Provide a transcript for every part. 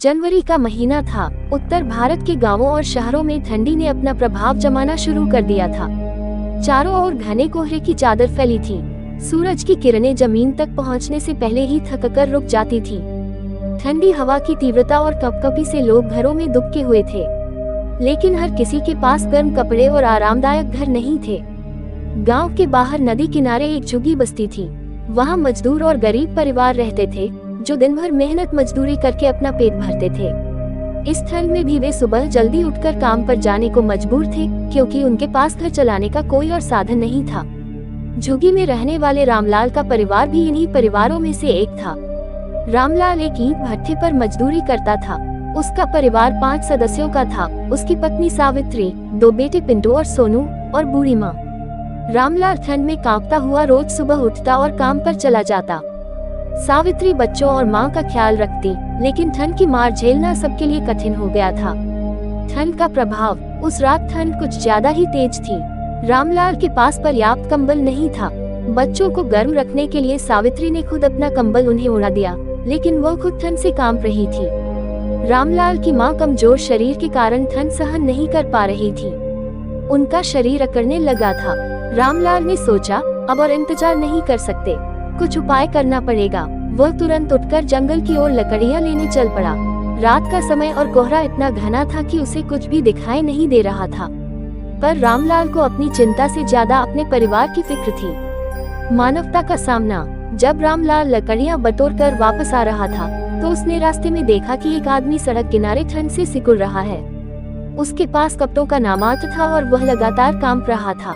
जनवरी का महीना था। उत्तर भारत के गांवों और शहरों में ठंडी ने अपना प्रभाव जमाना शुरू कर दिया था। चारों ओर घने कोहरे की चादर फैली थी। सूरज की किरणें जमीन तक पहुंचने से पहले ही थककर रुक जाती थी। ठंडी हवा की तीव्रता और कपकपी से लोग घरों में दुबके हुए थे, लेकिन हर किसी के पास गर्म कपड़े और आरामदायक घर नहीं थे। गांव के बाहर नदी किनारे एक झुग्गी बस्ती थी। वहां मजदूर और गरीब परिवार रहते थे, जो दिन भर मेहनत मजदूरी करके अपना पेट भरते थे। इस ठंड में भी वे सुबह जल्दी उठकर काम पर जाने को मजबूर थे, क्योंकि उनके पास घर चलाने का कोई और साधन नहीं था। झुग्गी में रहने वाले रामलाल का परिवार भी इन्हीं परिवारों में से एक था। रामलाल एक ईंट भट्ठे पर मजदूरी करता था। उसका परिवार 5 सदस्यों का था। उसकी पत्नी सावित्री, 2 बेटे पिंटू और सोनू और बूढ़ी माँ। रामलाल ठंड में कांपता हुआ रोज सुबह उठता और काम पर चला जाता। सावित्री बच्चों और माँ का ख्याल रखती, लेकिन ठंड की मार झेलना सबके लिए कठिन हो गया था। ठंड का प्रभाव, उस रात ठंड कुछ ज्यादा ही तेज थी। रामलाल के पास पर्याप्त कंबल नहीं था। बच्चों को गर्म रखने के लिए सावित्री ने खुद अपना कंबल उन्हें उड़ा दिया, लेकिन वो खुद ठंड से कांप रही थी। रामलाल की माँ कमजोर शरीर के कारण ठंड सहन नहीं कर पा रही थी। उनका शरीर अकड़ने लगा था। रामलाल ने सोचा, अब और इंतजार नहीं कर सकते, कुछ उपाय करना पड़ेगा। वह तुरंत उठकर जंगल की ओर लकड़ियां लेने चल पड़ा। रात का समय और कोहरा इतना घना था कि उसे कुछ भी दिखाई नहीं दे रहा था। पर रामलाल को अपनी चिंता से ज्यादा अपने परिवार की फिक्र थी। मानवता का सामना। जब रामलाल लकड़ियां बटोरकर वापस आ रहा था, तो उसने रास्ते में देखा कि एक आदमी सड़क किनारे ठंड से सिकुड़ रहा है। उसके पास कपड़ों का नामात्र था और वह लगातार कांप रहा था।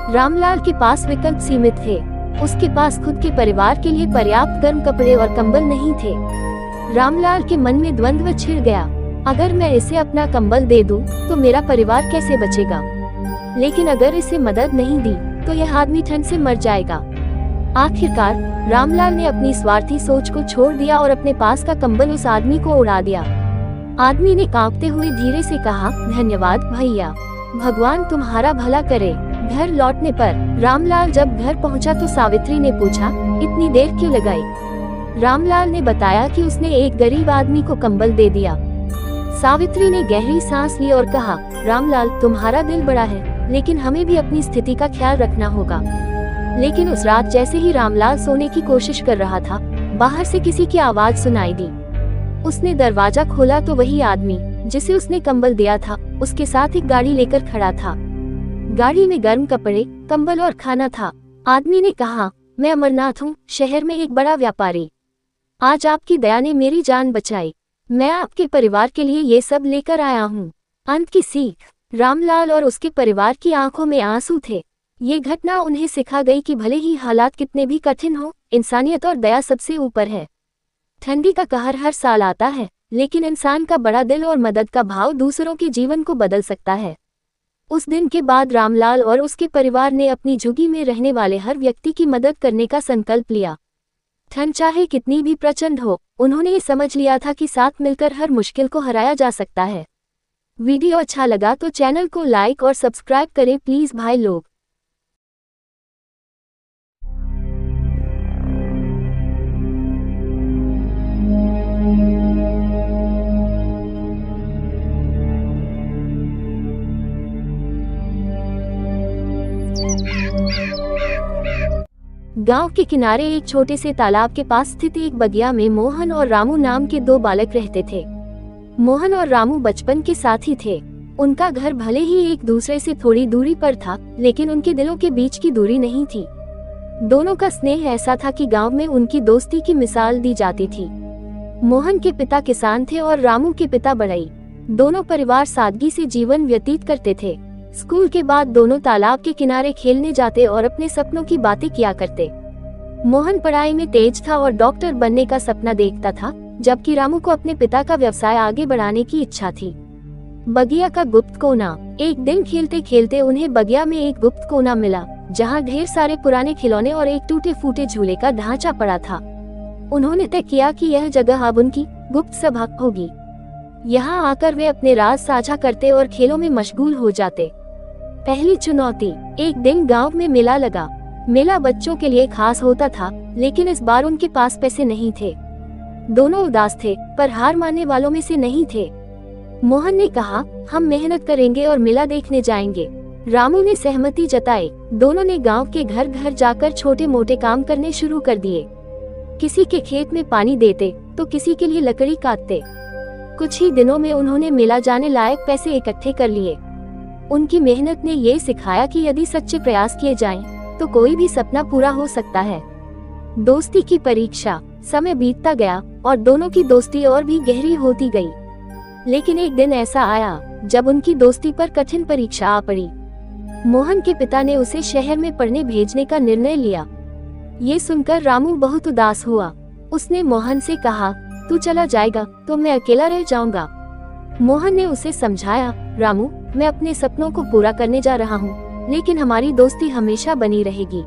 रामलाल के पास विकल्प सीमित थे। उसके पास खुद के परिवार के लिए पर्याप्त गर्म कपड़े और कंबल नहीं थे। रामलाल के मन में द्वंद्व छिड़ गया। अगर मैं इसे अपना कंबल दे दूं, तो मेरा परिवार कैसे बचेगा? लेकिन अगर इसे मदद नहीं दी, तो यह आदमी ठंड से मर जाएगा। आखिरकार रामलाल ने अपनी स्वार्थी सोच को छोड़ दिया और अपने पास का कंबल उस आदमी को उड़ा दिया। आदमी ने कांपते हुए धीरे से कहा, धन्यवाद भैया, भगवान तुम्हारा भला करे। घर लौटने पर रामलाल जब घर पहुंचा तो सावित्री ने पूछा, इतनी देर क्यों लगाई? रामलाल ने बताया कि उसने एक गरीब आदमी को कंबल दे दिया। सावित्री ने गहरी सांस ली और कहा, रामलाल, तुम्हारा दिल बड़ा है, लेकिन हमें भी अपनी स्थिति का ख्याल रखना होगा। लेकिन उस रात जैसे ही रामलाल सोने की कोशिश कर रहा था, बाहर से किसी की आवाज सुनाई दी। उसने दरवाजा खोला तो वही आदमी, जिसे उसने कंबल दिया था, उसके साथ एक गाड़ी लेकर खड़ा था। गाड़ी में गर्म कपड़े, कंबल और खाना था। आदमी ने कहा, मैं अमरनाथ हूँ, शहर में एक बड़ा व्यापारी। आज आपकी दया ने मेरी जान बचाई। मैं आपके परिवार के लिए ये सब लेकर आया हूँ। अंत की सीख। रामलाल और उसके परिवार की आंखों में आंसू थे। ये घटना उन्हें सिखा गई कि भले ही हालात कितने भी कठिन हो, इंसानियत और दया सबसे ऊपर है। ठंडी का कहर हर साल आता है, लेकिन इंसान का बड़ा दिल और मदद का भाव दूसरों के जीवन को बदल सकता है। उस दिन के बाद रामलाल और उसके परिवार ने अपनी झुग्गी में रहने वाले हर व्यक्ति की मदद करने का संकल्प लिया। ठंड चाहे कितनी भी प्रचंड हो, उन्होंने ये समझ लिया था कि साथ मिलकर हर मुश्किल को हराया जा सकता है। वीडियो अच्छा लगा तो चैनल को लाइक और सब्सक्राइब करें प्लीज भाई लोग। गांव के किनारे एक छोटे से तालाब के पास स्थित एक बगिया में मोहन और रामू नाम के 2 बालक रहते थे। मोहन और रामू बचपन के साथी थे। उनका घर भले ही एक दूसरे से थोड़ी दूरी पर था, लेकिन उनके दिलों के बीच की दूरी नहीं थी। दोनों का स्नेह ऐसा था कि गांव में उनकी दोस्ती की मिसाल दी जाती थी। मोहन के पिता किसान थे और रामू के पिता बढ़ई। दोनों परिवार सादगी से जीवन व्यतीत करते थे। स्कूल के बाद दोनों तालाब के किनारे खेलने जाते और अपने सपनों की बातें किया करते। मोहन पढ़ाई में तेज था और डॉक्टर बनने का सपना देखता था, जबकि रामू को अपने पिता का व्यवसाय आगे बढ़ाने की इच्छा थी। बगिया का गुप्त कोना। एक दिन खेलते खेलते उन्हें बगिया में एक गुप्त कोना मिला, जहां ढेर सारे पुराने खिलौने और एक टूटे फूटे झूले का ढांचा पड़ा था। उन्होंने तय किया कि यह जगह अब उनकी गुप्त सभा होगी। यहाँ आकर वे अपने राज साझा करते और खेलों में मशगूल हो जाते। पहली चुनौती। एक दिन गांव में मेला लगा। मेला बच्चों के लिए खास होता था, लेकिन इस बार उनके पास पैसे नहीं थे। दोनों उदास थे, पर हार मानने वालों में से नहीं थे। मोहन ने कहा, हम मेहनत करेंगे और मेला देखने जाएंगे। रामू ने सहमति जताई। दोनों ने गांव के घर घर जाकर छोटे मोटे काम करने शुरू कर दिए। किसी के खेत में पानी देते तो किसी के लिए लकड़ी काटते। कुछ ही दिनों में उन्होंने मेला जाने लायक पैसे इकट्ठे कर लिए। उनकी मेहनत ने ये सिखाया कि यदि सच्चे प्रयास किए जाएं, तो कोई भी सपना पूरा हो सकता है। दोस्ती की परीक्षा। समय बीतता गया और दोनों की दोस्ती और भी गहरी होती गई। लेकिन एक दिन ऐसा आया जब उनकी दोस्ती पर कठिन परीक्षा आ पड़ी। मोहन के पिता ने उसे शहर में पढ़ने भेजने का निर्णय लिया। ये सुनकर रामू बहुत उदास हुआ। उसने मोहन से कहा, तू चला जाएगा तो मैं अकेला रह जाऊंगा। मोहन ने उसे समझाया, रामू, मैं अपने सपनों को पूरा करने जा रहा हूँ, लेकिन हमारी दोस्ती हमेशा बनी रहेगी।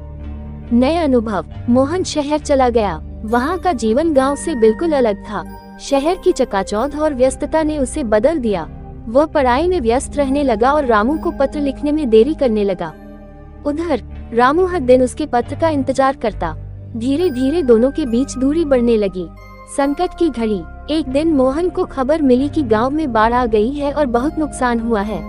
नए अनुभव। मोहन शहर चला गया। वहाँ का जीवन गांव से बिल्कुल अलग था। शहर की चकाचौंध और व्यस्तता ने उसे बदल दिया। वह पढ़ाई में व्यस्त रहने लगा और रामू को पत्र लिखने में देरी करने लगा। उधर रामू हर दिन उसके पत्र का इंतजार करता। धीरे धीरे दोनों के बीच दूरी बढ़ने लगी। संकट की घड़ी। एक दिन मोहन को खबर मिली कि गांव में बाढ़ आ गई है और बहुत नुकसान हुआ है।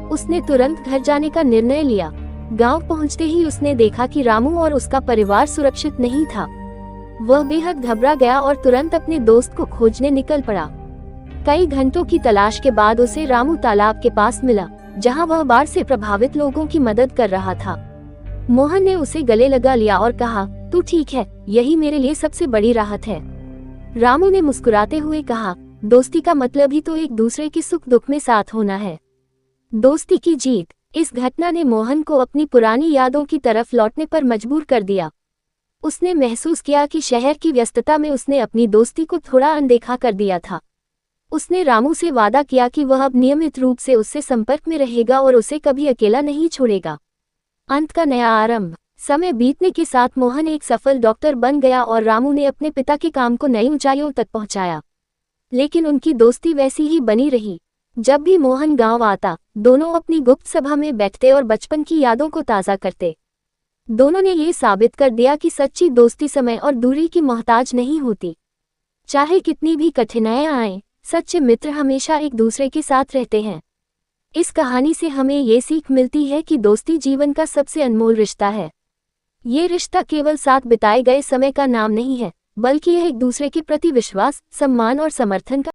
उसने तुरंत घर जाने का निर्णय लिया। गांव पहुंचते ही उसने देखा कि रामू और उसका परिवार सुरक्षित नहीं था। वह बेहद घबरा गया और तुरंत अपने दोस्त को खोजने निकल पड़ा। कई घंटों की तलाश के बाद उसे रामू तालाब के पास मिला, जहां वह बाढ़ से प्रभावित लोगों की मदद कर रहा था। मोहन ने उसे गले लगा लिया और कहा, तू ठीक है, यही मेरे लिए सबसे बड़ी राहत है। रामू ने मुस्कुराते हुए कहा, दोस्ती का मतलब ही तो एक दूसरे के सुख दुख में साथ होना है। दोस्ती की जीत। इस घटना ने मोहन को अपनी पुरानी यादों की तरफ लौटने पर मजबूर कर दिया। उसने महसूस किया कि शहर की व्यस्तता में उसने अपनी दोस्ती को थोड़ा अनदेखा कर दिया था। उसने रामू से वादा किया कि वह अब नियमित रूप से उससे संपर्क में रहेगा और उसे कभी अकेला नहीं छोड़ेगा। अंत का नया आरंभ। समय बीतने के साथ मोहन एक सफल डॉक्टर बन गया और रामू ने अपने पिता के काम को नई ऊंचाइयों तक पहुंचाया। लेकिन उनकी दोस्ती वैसी ही बनी रही। जब भी मोहन गांव आता, दोनों अपनी गुप्त सभा में बैठते और बचपन की यादों को ताज़ा करते। दोनों ने ये साबित कर दिया कि सच्ची दोस्ती समय और दूरी की मोहताज नहीं होती। चाहे कितनी भी कठिनाइयां आएं, सच्चे मित्र हमेशा एक दूसरे के साथ रहते हैं। इस कहानी से हमें ये सीख मिलती है कि दोस्ती जीवन का सबसे अनमोल रिश्ता है। ये रिश्ता केवल साथ बिताए गए समय का नाम नहीं है, बल्कि यह एक दूसरे के प्रति विश्वास, सम्मान और समर्थन का